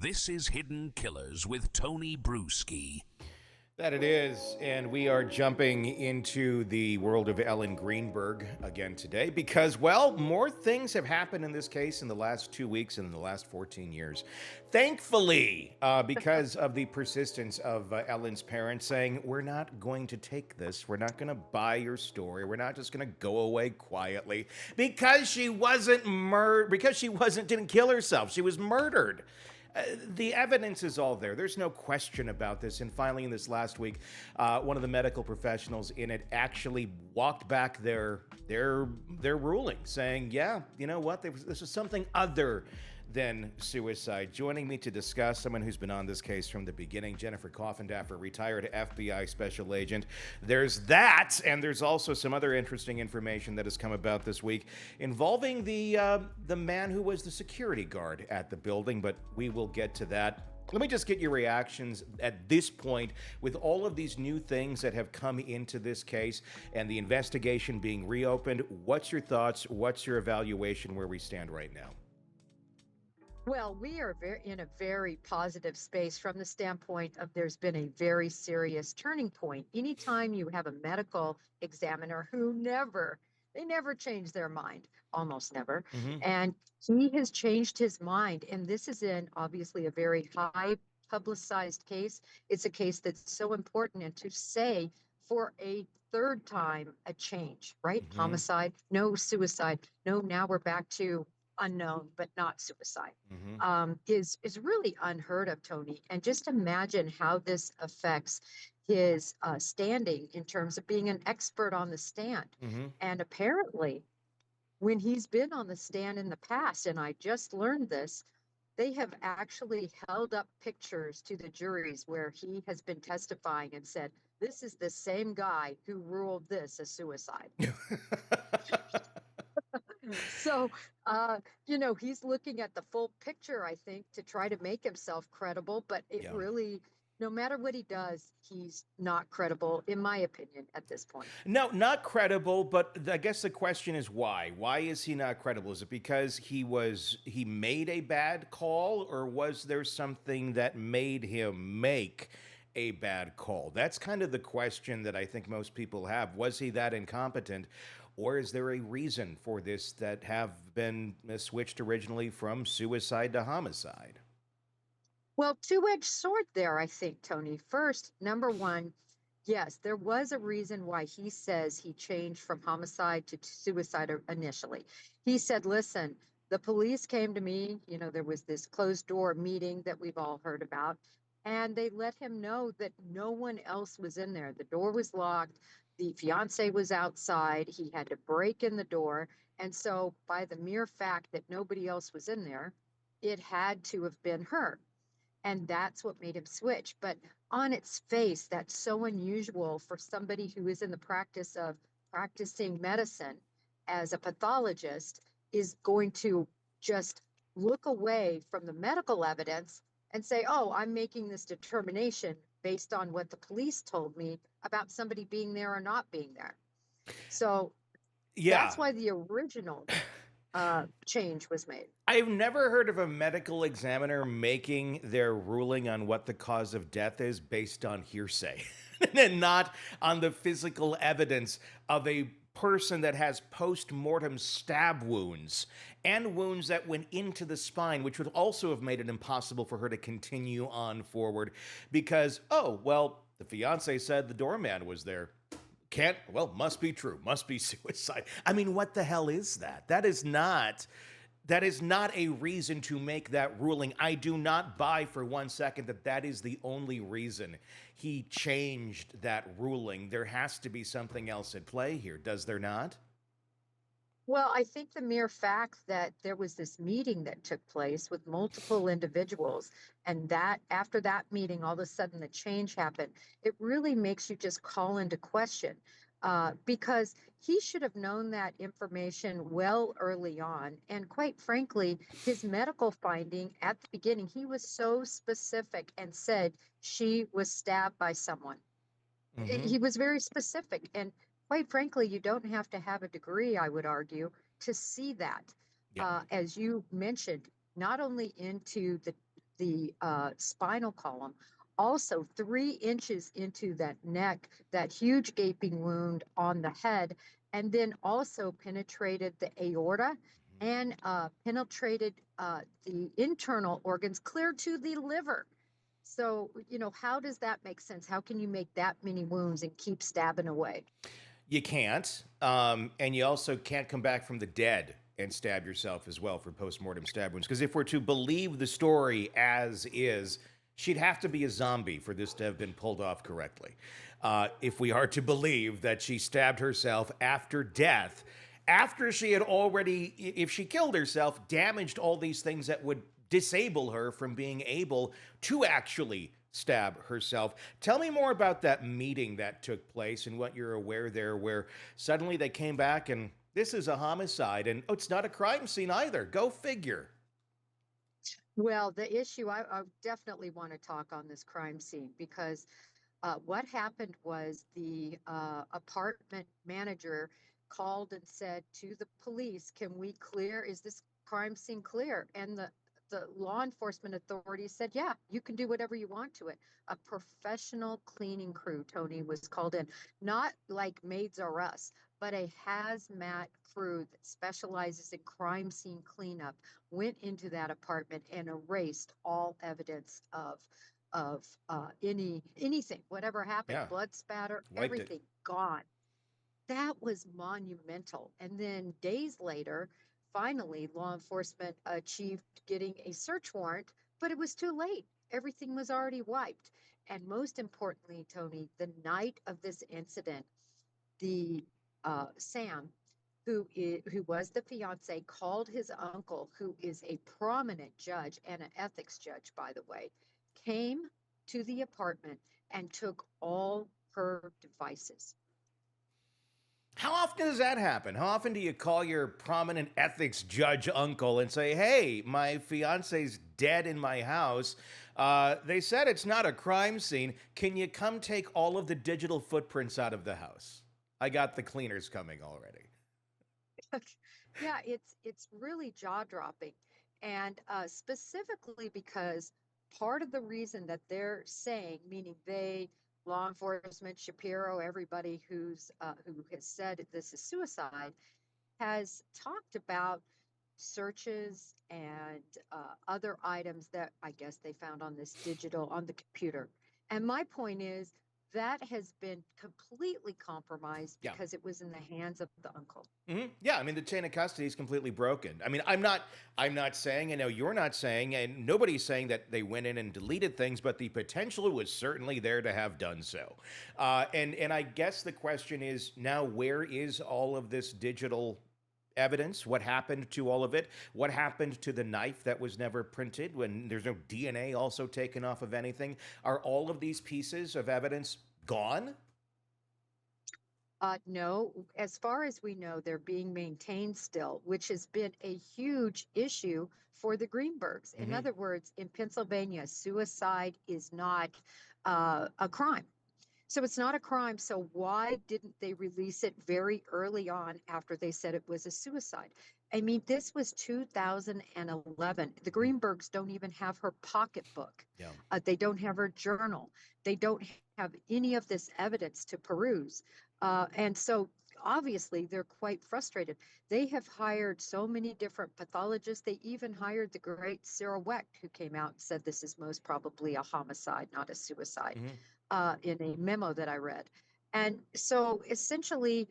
This is Hidden Killers with Tony Bruschi. That it is, and we are jumping into the world of Ellen Greenberg again today because, well, more things have happened in this case in the last 2 weeks and in the last 14 years. Thankfully, because of the persistence of Ellen's parents saying, we're not going to take this, we're not going to buy your story, we're not just going to go away quietly because she wasn't murdered, because she didn't kill herself, she was murdered. The evidence is all there. There's no question about this. And finally, in this last week, one of the medical professionals in it actually walked back their ruling, saying, "Yeah, you know what? This was something other than suicide." Joining me to discuss, someone who's been on this case from the beginning, Jennifer Coffindaffer, retired FBI special agent. There's that, and there's also some other interesting information that has come about this week involving the man who was the security guard at the building, but we will get to that. Let me just get your reactions at this point with all of these new things that have come into this case and the investigation being reopened. What's your thoughts? What's your evaluation where we stand right now? Well, we are in a very positive space from the standpoint of there's been a very serious turning point. Anytime you have a medical examiner who they never change their mind, almost never. Mm-hmm. And he has changed his mind. And this is in obviously a very high publicized case. It's a case that's so important. And to say for a third time a change, right? Mm-hmm. Homicide, no suicide. No, now we're back to unknown but not suicide, is really unheard of, Tony. And just imagine how this affects his standing in terms of being an expert on the stand. Mm-hmm. And apparently, when he's been on the stand in the past, and I just learned this, they have actually held up pictures to the juries where he has been testifying and said, "This is the same guy who ruled this a suicide." So, he's looking at the full picture, I think, to try to make himself credible. But it Yeah. really, no matter what he does, he's not credible, in my opinion, at this point. No, not credible, but I guess the question is why? Why is he not credible? Is it because he made a bad call, or was there something that made him make a bad call? That's kind of the question that I think most people have. Was he that incompetent? Or is there a reason for this that have been switched originally from suicide to homicide? Well, two-edged sword there, I think, Tony. First, number one, yes, there was a reason why he says he changed from homicide to suicide initially. He said, listen, the police came to me, there was this closed door meeting that we've all heard about, and they let him know that no one else was in there. The door was locked. The fiance was outside. He had to break in the door. And so by the mere fact that nobody else was in there, it had to have been her. And that's what made him switch. But on its face, that's so unusual for somebody who is in the practice of practicing medicine as a pathologist, is going to just look away from the medical evidence and say, oh, I'm making this determination based on what the police told me about somebody being there or not being there. So Yeah. that's why the original change was made. I've never heard of a medical examiner making their ruling on what the cause of death is based on hearsay and not on the physical evidence of a person that has post-mortem stab wounds and wounds that went into the spine, which would also have made it impossible for her to continue on forward because, oh, well, the fiance said the doorman was there. Must be true, must be suicide. I mean, what the hell is that? That is not a reason to make that ruling. I do not buy for 1 second that is the only reason he changed that ruling. There has to be something else at play here, does there not? Well, I think the mere fact that there was this meeting that took place with multiple individuals, and that after that meeting, all of a sudden the change happened, it really makes you just call into question, because he should have known that information well early on. And quite frankly, his medical finding at the beginning, he was so specific and said she was stabbed by someone. Mm-hmm. He was very specific. And quite frankly, you don't have to have a degree, I would argue, to see that. Yeah. As you mentioned, not only into the the spinal column, also 3 inches into that neck, that huge gaping wound on the head, and then also penetrated the aorta and penetrated the internal organs clear to the liver. So, how does that make sense? How can you make that many wounds and keep stabbing away? You can't. And you also can't come back from the dead and stab yourself as well for post-mortem stab wounds. Because if we're to believe the story as is, she'd have to be a zombie for this to have been pulled off correctly. If we are to believe that she stabbed herself after death, after she had already, if she killed herself, damaged all these things that would disable her from being able to actually stab herself. Tell me more about that meeting that took place and what you're aware there, where suddenly they came back and this is a homicide and oh, it's not a crime scene either. Go figure. Well, the issue, I definitely want to talk on this crime scene because what happened was the apartment manager called and said to the police, "Can we clear? Is this crime scene clear?" And the law enforcement authorities said, "Yeah, you can do whatever you want to it." A professional cleaning crew, Tony, was called in, not like Maids R Us, but a hazmat crew that specializes in crime scene cleanup went into that apartment and erased all evidence of anything, whatever happened, Yeah, blood spatter, wiped it. everything gone. That was monumental. And then days later, finally, law enforcement achieved getting a search warrant, but it was too late. Everything was already wiped. And most importantly, Tony, the night of this incident, the Sam, who was the fiance, called his uncle, who is a prominent judge and an ethics judge, by the way, came to the apartment and took all her devices. How often does that happen? How often do you call your prominent ethics judge uncle and say, hey, my fiance's dead in my house? They said it's not a crime scene. Can you come take all of the digital footprints out of the house? I got the cleaners coming already. Yeah, it's really jaw-dropping, and specifically because part of the reason that they're saying, meaning they, law enforcement, Shapiro, everybody who has said this is suicide, has talked about searches and other items that I guess they found on this digital on the computer. And my point is that has been completely compromised Yeah. because it was in the hands of the uncle. Yeah, I mean the chain of custody is completely broken. I mean, I'm not saying, I know you're not saying, and nobody's saying that they went in and deleted things, but the potential was certainly there to have done so. And I guess the question is now, where is all of this digital evidence? What happened to all of it? What happened to the knife that was never printed when there's no DNA also taken off of anything? Are all of these pieces of evidence gone? No, as far as we know, they're being maintained still, which has been a huge issue for the Greenbergs. In Hmm. other words, in Pennsylvania, suicide is not a crime. So it's not a crime. So why didn't they release it very early on after they said it was a suicide? I mean, this was 2011. The Greenbergs don't even have her pocketbook. Yeah. They don't have her journal. They don't have any of this evidence to peruse. And so obviously they're quite frustrated. They have hired so many different pathologists. They even hired the great Cyril Wecht, who came out and said this is most probably a homicide, not a suicide, Hmm. in a memo that I read. And so essentially,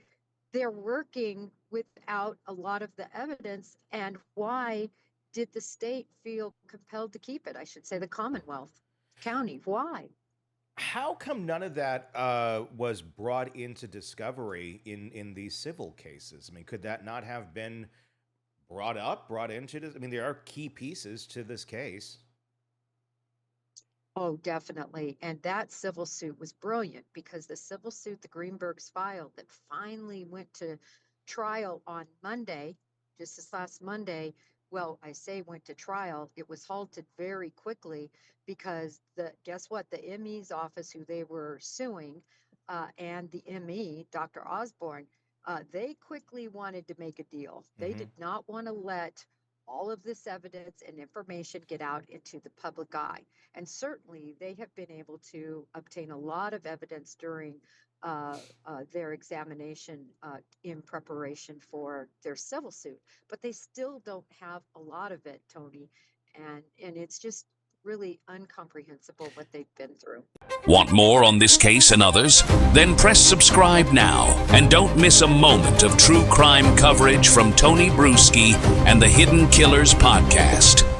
they're working without a lot of the evidence. And why did the state feel compelled to keep it? I should say the Commonwealth County. Why? How come none of that was brought into discovery in these civil cases? I mean, could that not have been brought up, brought into this? I mean, there are key pieces to this case. Oh, definitely. And that civil suit was brilliant because the civil suit the Greenbergs filed that finally went to trial on Monday, just this last Monday. Well, I say went to trial. It was halted very quickly because the guess what? The ME's office, who they were suing, and the ME, Dr. Osborne, they quickly wanted to make a deal. They Hmm. did not want to let all of this evidence and information get out into the public eye. And certainly they have been able to obtain a lot of evidence during their examination in preparation for their civil suit, but they still don't have a lot of it, Tony. And it's just really incomprehensible what they've been through. Want more on this case and others? Then press subscribe now and don't miss a moment of true crime coverage from Tony Bruschi and the Hidden Killers podcast.